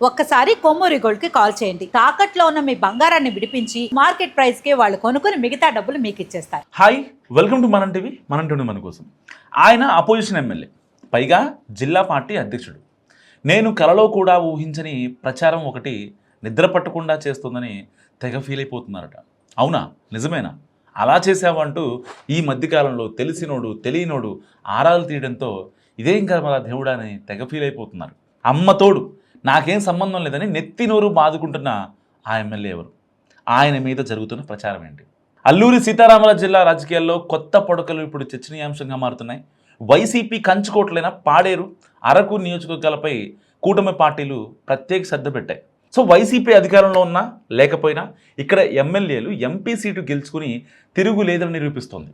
ఒక్కసారి కొమ్మూరి గోల్డ్ కి కాల్ చేయండి. తాకట్లో ఉన్న మీ బంగారాన్ని విడిపించి మార్కెట్ ప్రైస్ కి వాళ్ళు కొనుక్కుని మిగతా డబ్బులు మీకు ఇచ్చేస్తారు. హాయ్, వెల్కమ్ టు మనం టీవీ. మనం టీవీ మన కోసం. ఆయన అపోజిషన్ ఎమ్మెల్యే, పైగా జిల్లా పార్టీ అధ్యక్షుడు. నేను కలలో కూడా ఊహించని ప్రచారం ఒకటి నిద్ర పట్టకుండా చేస్తుందని తెగ ఫీల్ అయిపోతున్నారట. అవునా, నిజమేనా? అలా చేసావంటూ ఈ మధ్యకాలంలో తెలిసినోడు తెలియనోడు ఆరాలు తీయడంతో ఇదేం కదా దేవుడా అని తెగ ఫీల్ అయిపోతున్నారు. అమ్మతోడు నాకేం సంబంధం లేదని నెత్తి నోరు బాదుకుంటున్న ఆ ఎమ్మెల్యే ఎవరు? ఆయన మీద జరుగుతున్న ప్రచారం ఏంటి? అల్లూరి సీతారామరాజు జిల్లా రాజకీయాల్లో కొత్త పొడకలు ఇప్పుడు చర్చనీయాంశంగా మారుతున్నాయి. వైసీపీ కంచుకోట్లైన పాడేరు, అరకు నియోజకవర్గాలపై కూటమి పార్టీలు ప్రత్యేక శ్రద్ధ పెట్టాయి. సో వైసీపీ అధికారంలో ఉన్నా లేకపోయినా ఇక్కడ ఎమ్మెల్యేలు ఎంపీ సీటు గెలుచుకుని తిరుగులేదని నిరూపిస్తోంది.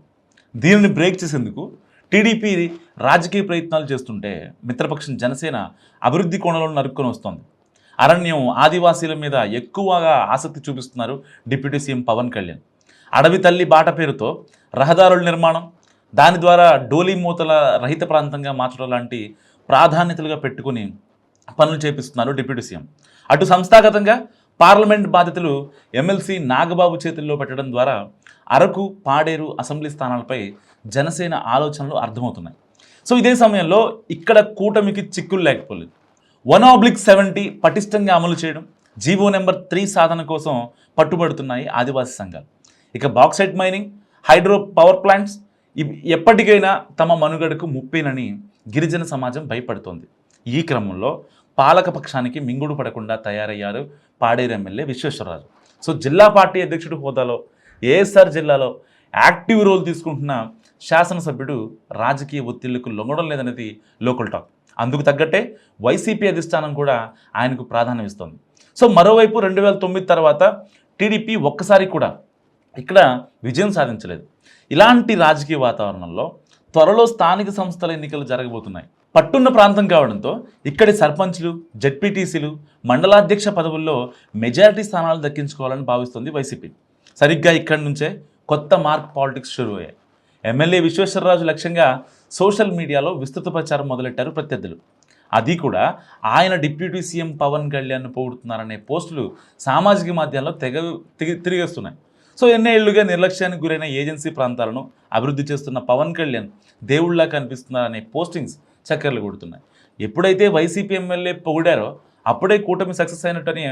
దీనిని బ్రేక్ చేసేందుకు టీడీపీ రాజకీయ ప్రయత్నాలు చేస్తుంటే మిత్రపక్షం జనసేన అభివృద్ధి కోణంలో నరుక్కొని వస్తోంది. అరణ్యం, ఆదివాసీల మీద ఎక్కువగా ఆసక్తి చూపిస్తున్నారు డిప్యూటీ సీఎం పవన్ కళ్యాణ్. అడవి తల్లి బాట పేరుతో రహదారుల నిర్మాణం, దాని ద్వారా డోలీ మూతల రహిత ప్రాంతంగా మార్చడం లాంటి ప్రాధాన్యతలుగా పెట్టుకుని పనులు చేపిస్తున్నారు డిప్యూటీ సీఎం. అటు సంస్థాగతంగా పార్లమెంట్ బాధ్యతలు ఎమ్మెల్సీ నాగబాబు చేతుల్లో పెట్టడం ద్వారా అరకు, పాడేరు అసెంబ్లీ స్థానాలపై జనసేన ఆలోచనలు అర్థమవుతున్నాయి. సో ఇదే సమయంలో ఇక్కడ కూటమికి చిక్కులు లేకపోలేదు. 1/70 పటిష్టంగా అమలు చేయడం, జీవో నెంబర్ 3 సాధన కోసం పట్టుబడుతున్నాయి ఆదివాసీ సంఘాలు. ఇక bauxite mining, hydro power plants ఎప్పటికైనా తమ మనుగడకు ముప్పేనని గిరిజన సమాజం భయపడుతోంది. ఈ క్రమంలో పాలక పక్షానికి మింగుడు పడకుండా తయారయ్యారు పాడేరు ఎమ్మెల్యే విశ్వేశ్వరరాజు. సో జిల్లా పార్టీ అధ్యక్షుడి హోదాలో ఏఎస్ఆర్ జిల్లాలో యాక్టివ్ రోల్ తీసుకుంటున్న శాసనసభ్యుడు రాజకీయ ఒత్తిళ్లకు లొంగడం లేదనేది లోకల్ టాక్. అందుకు తగ్గట్టే వైసీపీ అధిష్టానం కూడా ఆయనకు ప్రాధాన్యం ఇస్తోంది. సో మరోవైపు 2009 తర్వాత టీడీపీ ఒక్కసారి కూడా ఇక్కడ విజయం సాధించలేదు. ఇలాంటి రాజకీయ వాతావరణంలో త్వరలో స్థానిక సంస్థల ఎన్నికలు జరగబోతున్నాయి. పట్టున్న ప్రాంతం కావడంతో ఇక్కడి సర్పంచ్లు, జెడ్పీటీసీలు, మండలాధ్యక్ష పదవుల్లో మెజారిటీ స్థానాలు దక్కించుకోవాలని భావిస్తుంది వైసీపీ. సరిగ్గా ఇక్కడి నుంచే కొత్త మార్క్ పాలిటిక్స్ షురూ అయ్యాయి. ఎమ్మెల్యే విశ్వేశ్వరరాజు లక్ష్యంగా సోషల్ మీడియాలో విస్తృత ప్రచారం మొదలెట్టారు ప్రత్యర్థులు. అది కూడా ఆయన డిప్యూటీ సీఎం పవన్ కళ్యాణ్ పొగుడుతున్నారనే పోస్టులు సామాజిక మాధ్యమాల్లో తిరిగేస్తున్నాయి. సో ఎన్నేళ్లుగా నిర్లక్ష్యానికి గురైన ఏజెన్సీ ప్రాంతాలను అభివృద్ధి చేస్తున్న పవన్ కళ్యాణ్ దేవుళ్లా కనిపిస్తున్నారనే పోస్టింగ్స్ చక్కర్లు కొడుతున్నాయి. ఎప్పుడైతే వైసీపీ ఎమ్మెల్యే పొగిడారో అప్పుడే కూటమి సక్సెస్ అయినట్టని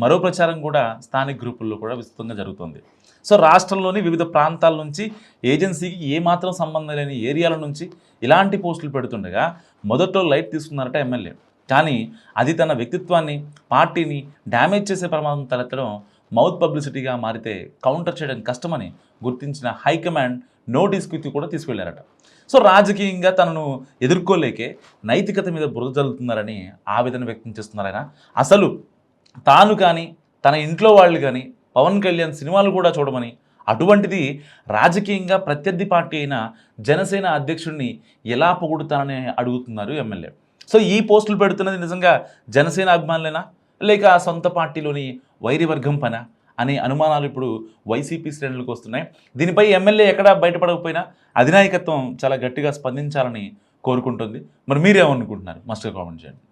మరో ప్రచారం కూడా స్థానిక గ్రూపుల్లో కూడా విస్తృతంగా జరుగుతుంది. సో రాష్ట్రంలోని వివిధ ప్రాంతాల నుంచి ఏజెన్సీకి ఏమాత్రం సంబంధం లేని ఏరియాల నుంచి ఇలాంటి పోస్టులు పెడుతుండగా మొదట్లో లైట్ తీసుకున్నారట ఎమ్మెల్యే. కానీ అది తన వ్యక్తిత్వాన్ని, పార్టీని డ్యామేజ్ చేసే ప్రమాదం తలెత్తడం, మౌత్ పబ్లిసిటీగా మారితే కౌంటర్ చేయడం కష్టమని గుర్తించిన హైకమాండ్ నోటీస్కి కూడా తీసుకెళ్లారట. సో రాజకీయంగా తనను ఎదుర్కోలేకే నైతికత మీద బురద జల్లుతున్నారని ఆవేదన వ్యక్తం చేస్తున్నారు ఆయన. అసలు తాను కానీ తన ఇంట్లో వాళ్ళు కానీ పవన్ కళ్యాణ్ సినిమాలు కూడా చూడమని, అటువంటిది రాజకీయంగా ప్రత్యర్థి పార్టీ అయిన జనసేన అధ్యక్షుడిని ఎలా పొగుడుతానని అడుగుతున్నారు ఎమ్మెల్యే. సో ఈ పోస్టులు పెడుతున్నది నిజంగా జనసేన అభిమానులేనా, లేక ఆ సొంత పార్టీలోని వైరివర్గం పనా అనే అనుమానాలు ఇప్పుడు వైసీపీ శ్రేణులకు వస్తున్నాయి. దీనిపై ఎమ్మెల్యే ఎక్కడా బయటపడకపోయినా అధినాయకత్వం చాలా గట్టిగా స్పందించాలని కోరుకుంటుంది. మరి మీరేమనుకుంటున్నారు? మస్ట్గా కామెంట్ చేయండి.